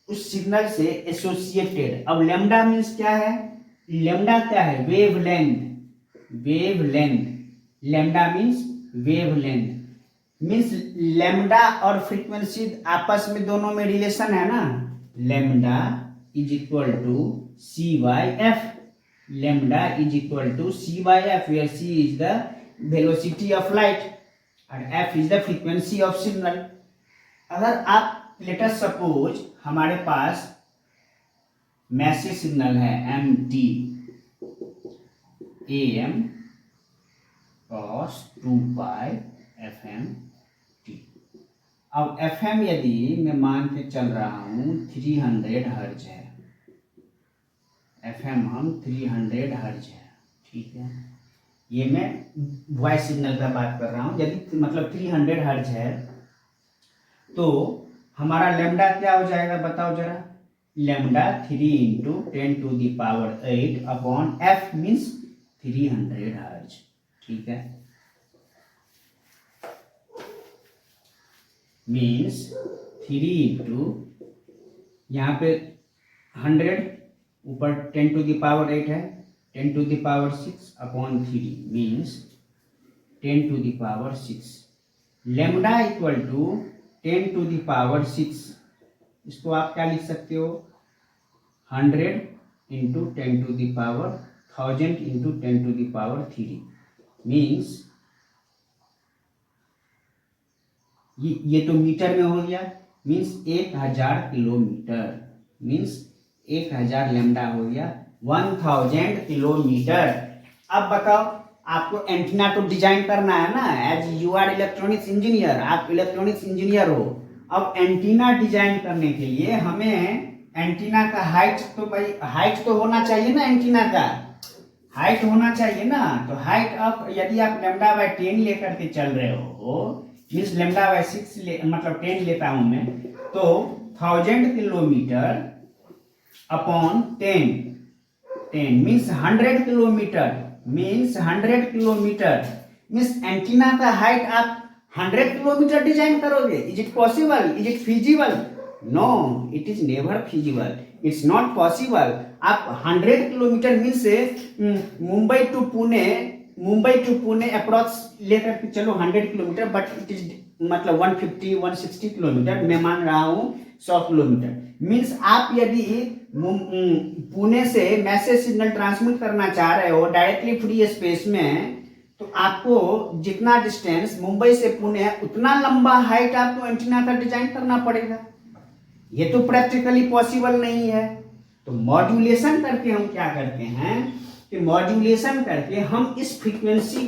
उस सिग्नल से एसोसिएटेड। अब लैम्डा मीन्स क्या है? Wavelength. Lambda means wavelength, means lambda और फ्रीक्वेंसी आपस में दोनों में रिलेशन है ना। Lambda is equal to c/f, where c is the velocity of light and f is the frequency of signal। अगर आप लेट अस सपोज हमारे पास मैसेज सिग्नल है mt am cos 2π fm t। अब fm यदि मैं मान के चल रहा हूं 300 हर्ज है, fm हम 300 हर्ज है, ठीक है, ये मैं वॉइस सिग्नल का बात कर रहा हूं। यदि मतलब 300 हर्ज है तो हमारा लैम्डा क्या हो जाएगा बताओ जरा? लैम्डा 3 × 10⁸ अपॉन f मीन्स 300 हर्ज। ठीक है, मीन्स 3 × यहाँ पे 100 ऊपर 10⁸ है, 10⁶ upon 3 means 10⁶। Lambda equal to 10⁶। इसको आप क्या लिख सकते हो? 100 × 10⁻, 1000 × 10⁻3 मीन्स ये तो मीटर में हो गया, मीन्स 1000 किलोमीटर, मीन्स 1000 लैम्डा हो गया 1000 किलोमीटर। अब बताओ आपको एंटीना तो डिजाइन करना है ना, as you are electronics engineer, आप इलेक्ट्रॉनिक्स इंजीनियर हो। अब एंटीना डिजाइन करने के लिए हमें एंटीना का हाइट तो भाई हाइट तो होना चाहिए ना, एंटीना का हाइट होना चाहिए ना। तो हाइट ऑफ यदि आप λ/10 लेकर के चल रहे हो, मीन्स λ/6 मतलब 10 लेता हूं मैं, तो 1000 kilometre upon 10 means 100 kilometre, means 100 kilometre, means antenna का हाइट आप 100 किलोमीटर डिजाइन करोगे। Is it possible, is it feasible? No, it is never feasible, it's not possible. आप 100 kilometre means Mumbai to Pune approx लेकर के चलो 100 किलोमीटर, बट इट इज मतलब 150-160 kilometre, मैं मान रहा हूं 100 किलोमीटर। मीन्स आप यदि पुणे से मैसेज सिग्नल ट्रांसमिट करना चाह रहे हो डायरेक्टली फ्री स्पेस में, तो आपको जितना डिस्टेंस मुंबई से पुणे है उतना लंबा हाइट आपको एंटीना का डिजाइन करना पड़ेगा। ये तो प्रैक्टिकली पॉसिबल नहीं है। तो मॉड्यूलेशन करके हम क्या करते हैं कि मॉड्यूलेशन करके हम इस फ्रीक्वेंसी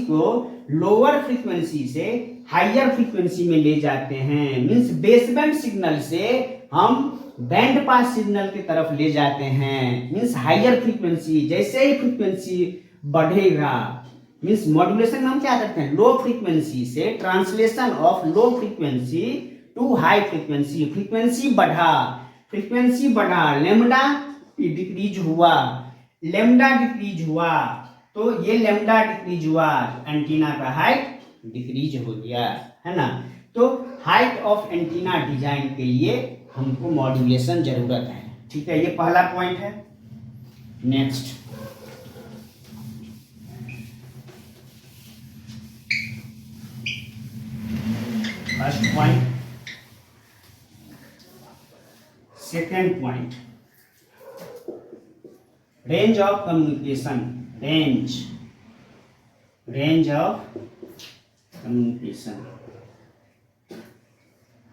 को लोअर फ्रीक्वेंसी से हायर फ्रीक्वेंसी में ले जाते हैं। मींस बेसबैंड सिग्नल से हम बैंड पास सिग्नल की तरफ ले जाते हैं, मींस हायर फ्रीक्वेंसी। जैसे ही फ्रीक्वेंसी बढ़ेगा, मींस मॉड्यूलेशन में हम क्या करते हैं, लो फ्रीक्वेंसी से translation of low frequency to high frequency. Frequency बढ़ा, लेमडा डिक्रीज हुआ, तो ये लेमडा डिक्रीज हुआ, एंटीना का हाइट डिक्रीज हो गया, है ना। तो हाइट ऑफ एंटीना डिजाइन के लिए हमको मॉड्यूलेशन जरूरत है। ठीक है, ये पहला पॉइंट है। Next, first point. Second point, range of communication. Range of communication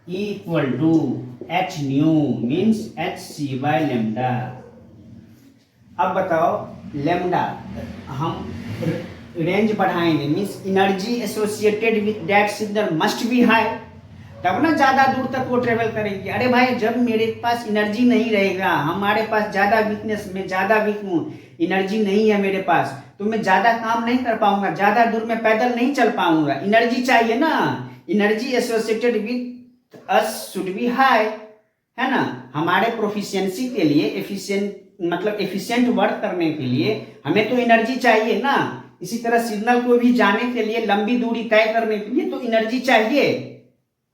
equal to h nu means hc/λ। अब बताओ, लेमडा हम रेंज बढ़ाएंगे means energy associated with that signal must be high, तब ना ज्यादा दूर तक वो ट्रेवल करेंगे। अरे भाई, जब मेरे पास एनर्जी नहीं रहेगा, हमारे पास ज्यादा वीकनेस, मैं ज्यादा वीक हूँ, एनर्जी नहीं है मेरे पास, तो मैं ज्यादा काम नहीं कर पाऊंगा, ज्यादा दूर में पैदल नहीं चल पाऊंगा। एनर्जी चाहिए ना, energy associated with us should be high, है ना। हमारे प्रोफिशिएंसी के लिए, एफिशिएंट वर्क करने के लिए हमें तो एनर्जी चाहिए ना। इसी तरह सिग्नल को भी जाने के लिए, लंबी दूरी तय करने के लिए तो एनर्जी चाहिए,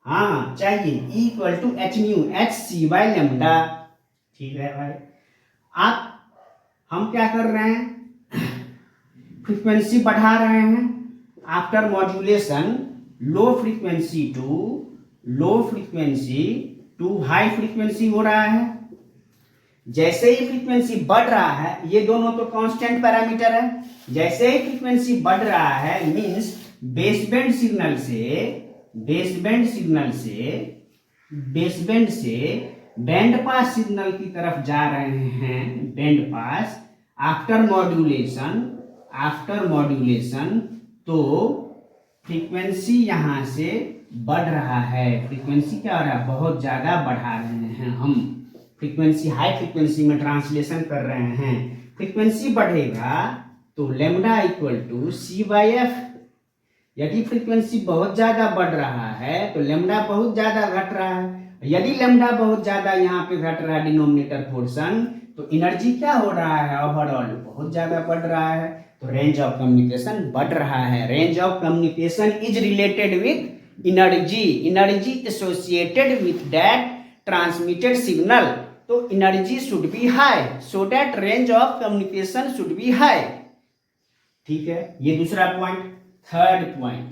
हाँ चाहिए। Equal to h nu hc/λ। ठीक है भाई, हम क्या कर रहे हैं, फ्रीक्वेंसी बढ़ा रहे हैं। After modulation low frequency to high frequency हो रहा है। जैसे ही फ्रीक्वेंसी बढ़ रहा है, ये दोनों तो कांस्टेंट पैरामीटर है, जैसे ही फ्रीक्वेंसी बढ़ रहा है मींस बेसबैंड से बैंड पास सिग्नल की तरफ जा रहे हैं। बैंड पास आफ्टर मॉड्यूलेशन तो फ्रीक्वेंसी यहां से बढ़ रहा है। फ्रीक्वेंसी क्या हो रहा है, बहुत ज्यादा बढ़ा रहे हैं हम, फ्रीक्वेंसी हाई फ्रीक्वेंसी में ट्रांसलेशन कर रहे हैं। फ्रीक्वेंसी बढ़ेगा तो लेमडा इक्वल टू c/f। यदि फ्रीक्वेंसी बहुत ज्यादा बढ़ रहा है तो लेमडा बहुत ज्यादा घट रहा है। यदि लेमडा बहुत ज्यादा यहाँ पे घट रहा है, डिनोमिनेटर पोर्शन, तो एनर्जी क्या हो रहा है, ओवरऑल बहुत ज्यादा बढ़ रहा है, तो रेंज ऑफ कम्युनिकेशन बढ़ रहा है। Range of communication is related with energy associated with that transmitted signal. तो energy should be high, so that range of communication should be high. ठीक है, ये दूसरा पॉइंट। Third point,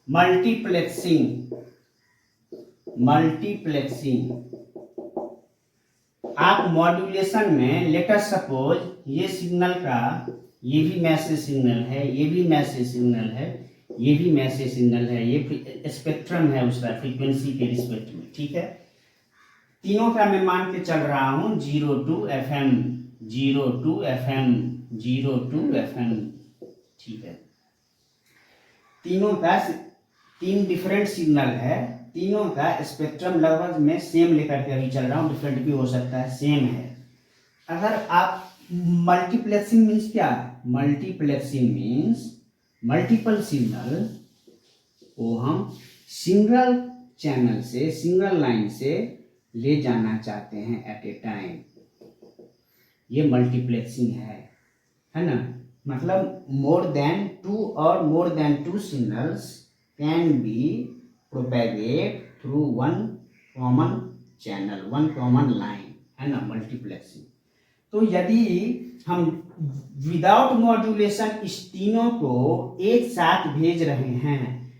multiplexing. आप modulation में लेट अस सपोज ये signal का ये भी मैसेज सिग्नल है, ये भी मैसेज सिग्नल है, ये भी मैसेज सिग्नल है, ये स्पेक्ट्रम है उसका फ्रीक्वेंसी के रिस्पेक्ट में, ठीक है। तीनों का मैं मान के चल रहा हूँ 02 FM, 02 FM, 02 FM, ठीक है। तीनों का 3 डिफरेंट सिग्नल है, तीनों का स्पेक्ट्रम लगभग मैं सेम लेकर के अभी चल रहा हूँ, डिफरेंट भी हो सकता है, सेम है। अगर आप मल्टीप्लेक्सिंग मीन्स क्या है? मल्टीप्लेक्सिंग मीन्स मल्टीपल सिग्नल को हम सिंगल चैनल से, सिंगल लाइन से ले जाना चाहते हैं एट ए टाइम, ये मल्टीप्लेक्सिंग है ना। मतलब मोर देन 2 और more than 2 signals can be propagate through one common channel, one common line, है ना, मल्टीप्लेक्सिंग। तो यदि हम विदाउट मॉड्यूलेशन इस तीनों को एक साथ भेज रहे हैं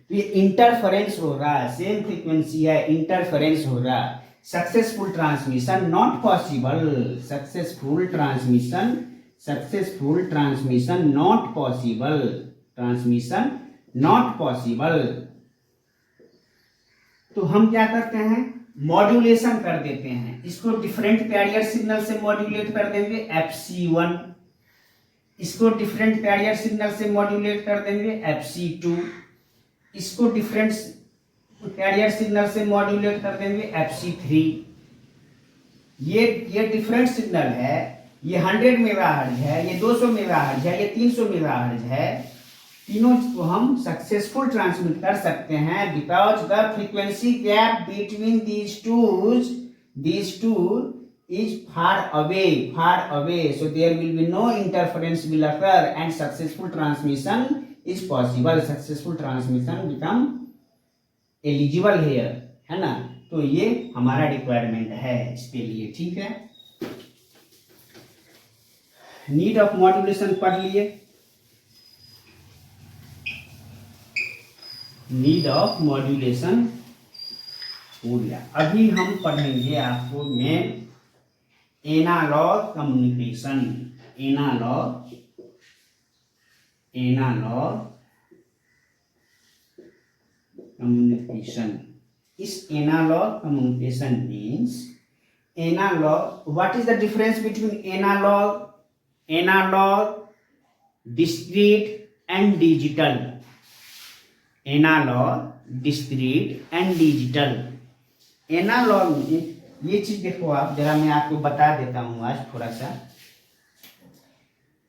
तो ये इंटरफेरेंस हो रहा है, सेम फ्रीक्वेंसी है, इंटरफेरेंस हो रहा है। Successful transmission not possible, successful transmission, successful transmission not possible, transmission not possible. तो हम क्या करते हैं? मॉड्यूलेशन कर देते हैं, इसको डिफरेंट कैरियर सिग्नल से मॉड्यूलेट कर देंगे FC1, इसको डिफरेंट कैरियर सिग्नल से मॉड्यूलेट कर देंगे FC2, इसको डिफरेंट कैरियर सिग्नल से मॉड्यूलेट कर देंगे FC3। ये डिफरेंट सिग्नल है, ये 100 मेगाहर्ट्ज है, ये 200 मेगाहर्ट्ज है, ये 300 मेगाहर्ट्ज है। तीनों को हम सक्सेसफुल ट्रांसमिट कर सकते हैं because the frequency gap between these two is far away, so there will be no interference will occur and successful transmission is possible, successful transmission become eligible here, है ना। तो ये हमारा रिक्वायरमेंट है इसके लिए, ठीक है। नीड ऑफ मॉड्यूलेशन पढ़ लिए, नीड ऑफ मॉड्यूलेशन हो गया। अभी हम पढ़ेंगे आपको main analogue communication, analogue communication. इस analogue communication means analogue, what is the difference between analogue, discrete and digital, analogue, discrete and digital. Analogue में ये चीज देखो आप, जरा मैं आपको बता देता हूं आज थोड़ा सा।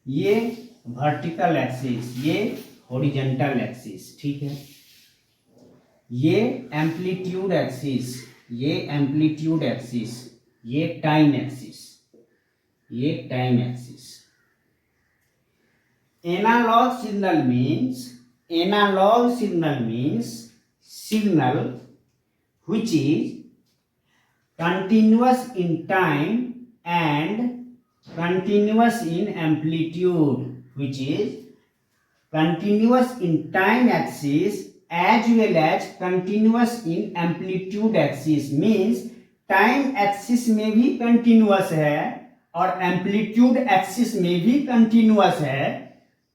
ये वर्टिकल एक्सिस, ये हॉरिजॉन्टल एक्सिस, ठीक है। ये एम्पलीट्यूड एक्सिस, ये एम्पलीट्यूड एक्सिस, ये टाइम एक्सिस, ये time axis. Analogue signal means signal which is continuous in time and continuous in amplitude, which is continuous in time axis as well as continuous in amplitude axis, means time axis में भी continuous है और amplitude axis में भी continuous है।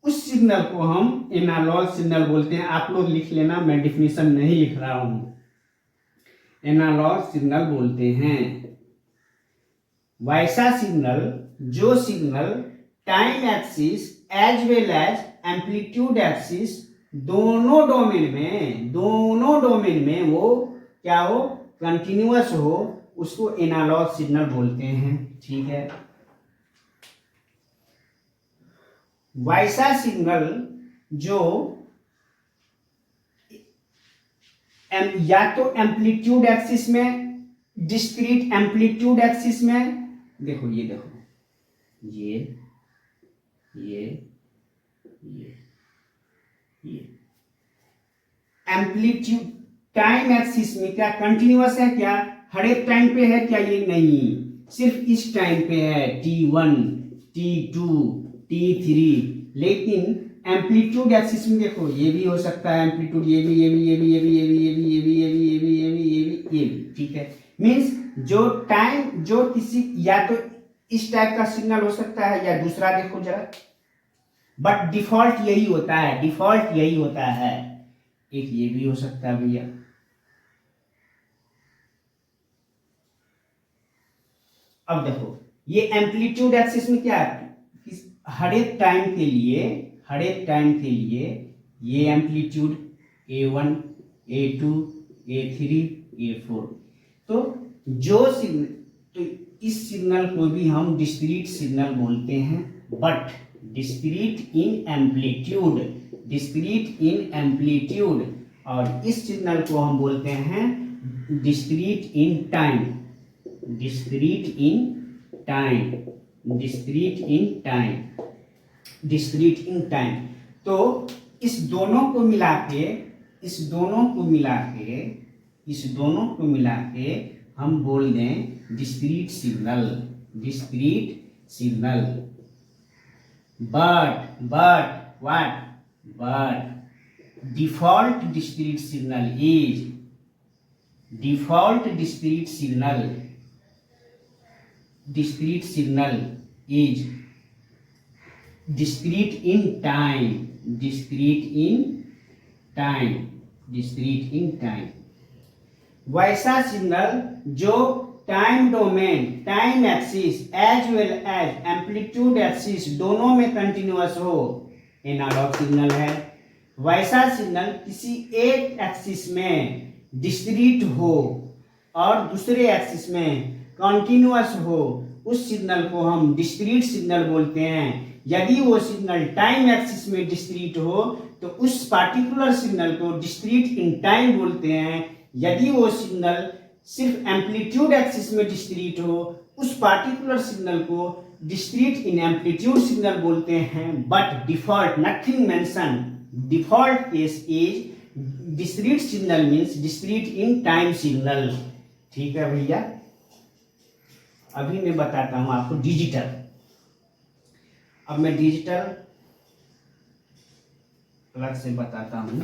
उस signal को हम एनालॉग सिग्नल बोलते हैं। आप लोग लिख लेना, मैं डिफिनीशन नहीं लिख रहा हूं, एनालॉग सिग्नल बोलते हैं। वैसा सिग्नल जो signal time axis as well as amplitude axis दोनों डोमेन में वो क्या हो, कंटिन्यूअस हो, उसको एनालॉग सिग्नल बोलते हैं, ठीक है। वैसा सिग्नल जो या तो एम्पलीट्यूड एक्सिस में, डिस्क्रीट एम्पलीट्यूड एक्सिस में, देखो ये एम्पलीट्यूड टाइम एक्सिस में क्या कंटिन्यूअस है, क्या हर एक टाइम पे है, क्या ये नहीं, सिर्फ इस टाइम पे है, T1, T2, T3। लेकिन एम्पलीट्यूड एक्सिस में देखो ये भी हो सकता है एम्पलीट्यूड, ये भी, ठीक है। मीन्स जो टाइम, जो किसी या तो इस टाइप का सिग्नल हो सकता है या दूसरा, देखो जरा बट डिफॉल्ट यही होता है, डिफॉल्ट यही होता है। एक ये भी हो सकता है भैया। अब देखो ये एम्पलीट्यूड एक्सिस में क्या है, हर एक टाइम के लिए, हर एक टाइम के लिए ये amplitude A1 A2 A3 A4, तो जो सिग्नल, तो इस सिग्नल को भी हम डिस्क्रीट सिग्नल बोलते हैं, but discrete in amplitude, discrete in amplitude, और इस सिग्नल को हम बोलते हैं discrete in time, discrete in time, discrete in time, discrete in time. तो इस दोनों को मिला के, इस दोनों को मिला के, इस दोनों को मिला के हम बोल दें discrete signal, discrete signal. But what, but default discrete signal is, default discrete signal, discrete signal is discrete in time, discrete in time, discrete in time। वैसा सिग्नल जो time domain, time axis as well as amplitude axis दोनों में continuous हो, analogue signal है। वैसा signal किसी एक axis में डिस्क्रीट हो और दूसरे एक्सिस में कॉन्टिन्यूअस हो, उस सिग्नल को हम डिस्क्रीट सिग्नल बोलते हैं। यदि वो सिग्नल टाइम एक्सिस में डिस्क्रीट हो तो उस पार्टिकुलर सिग्नल को डिस्क्रीट इन टाइम बोलते हैं। यदि वो सिग्नल सिर्फ एम्पलीट्यूड एक्सिस में डिस्क्रीट हो, उस पार्टिकुलर सिग्नल को डिस्क्रीट इन एम्पलीट्यूड सिग्नल बोलते हैं। But default, nothing mention, default case is discrete signal means discrete in time signal. ठीक है भैया, अभी मैं बताता हूं आपको डिजिटल। अब मैं डिजिटल अलग से बताता हूं।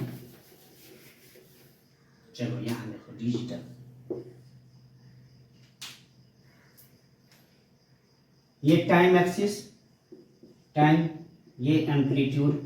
चलो यहां देखो डिजिटल, ये टाइम एक्सिस, टाइम, ये एम्पलीट्यूड।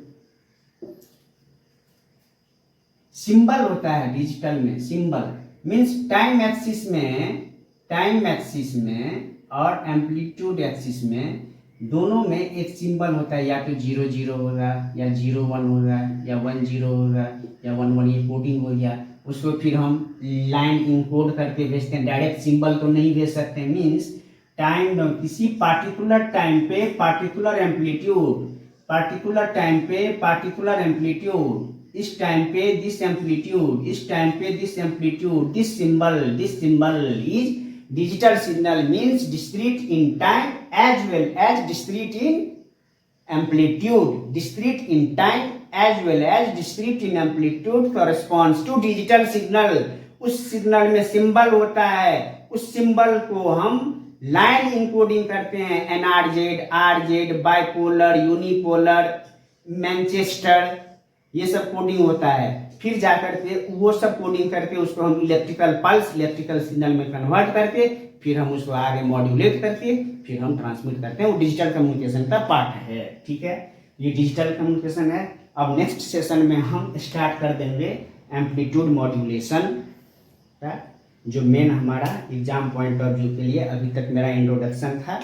सिंबल होता है डिजिटल में, सिंबल मीन्स टाइम एक्सिस में, टाइम एक्सिस में और एम्पलीट्यूड एक्सिस में दोनों में एक सिंबल होता है, या तो 0 0 होगा या 0 1 होगा या 1 0 होगा या 1 1, ये कोडिंग हो गया। उसको फिर हम लाइन इनकोड करके भेजते हैं, डायरेक्ट सिंबल तो नहीं भेज सकते। मीन्स टाइम, किसी पार्टिकुलर टाइम पे पार्टिकुलर एम्पलीट्यूड, पार्टिकुलर टाइम पे पार्टिकुलर एम्पलीट्यूड, इस टाइम पे दिस एम्पलीट्यूड, इस टाइम पे this amplitude, this symbol is digital signal means discrete in time as well as discrete in amplitude, discrete in time as well as discrete in amplitude corresponds to digital signal। उस signal में symbol होता है, उस symbol को हम line encoding करते हैं, NRZ, RZ, bipolar, unipolar, Manchester, ये सब कोडिंग होता है। फिर जाकर के वो सब कोडिंग करके उसको हम इलेक्ट्रिकल पल्स, इलेक्ट्रिकल सिग्नल में कन्वर्ट करके फिर हम उसको आगे मॉड्यूलेट करके फिर हम ट्रांसमिट करते हैं। वो डिजिटल कम्युनिकेशन का पार्ट है। ठीक है, ये डिजिटल कम्युनिकेशन है। अब नेक्स्ट सेशन में हम स्टार्ट कर देंगे एम्पलीट्यूड मॉड्यूलेशन का, जो मेन हमारा एग्जाम पॉइंट ऑफ व्यू के लिए अभी तक मेरा इंट्रोडक्शन था,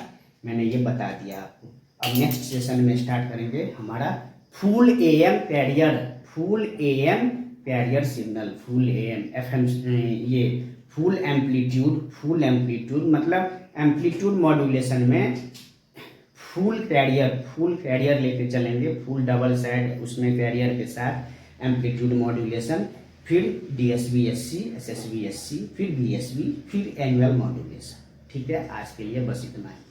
मैंने ये बता दिया आपको। अब नेक्स्ट सेशन में स्टार्ट करेंगे हमारा full AM carrier, full AM carrier signal, full AM FM, ये फुल एम्पलीट्यूड मतलब एम्पलीट्यूड मॉड्यूलेशन में फुल कैरियर लेके चलेंगे, फुल डबल साइड उसमें कैरियर के साथ एम्पलीट्यूड मॉड्यूलेशन, फिर DSB-SC, SSB-SC, फिर VSB, फिर एनुअल मॉड्यूलेशन। ठीक है, आज के लिए बस इतना है।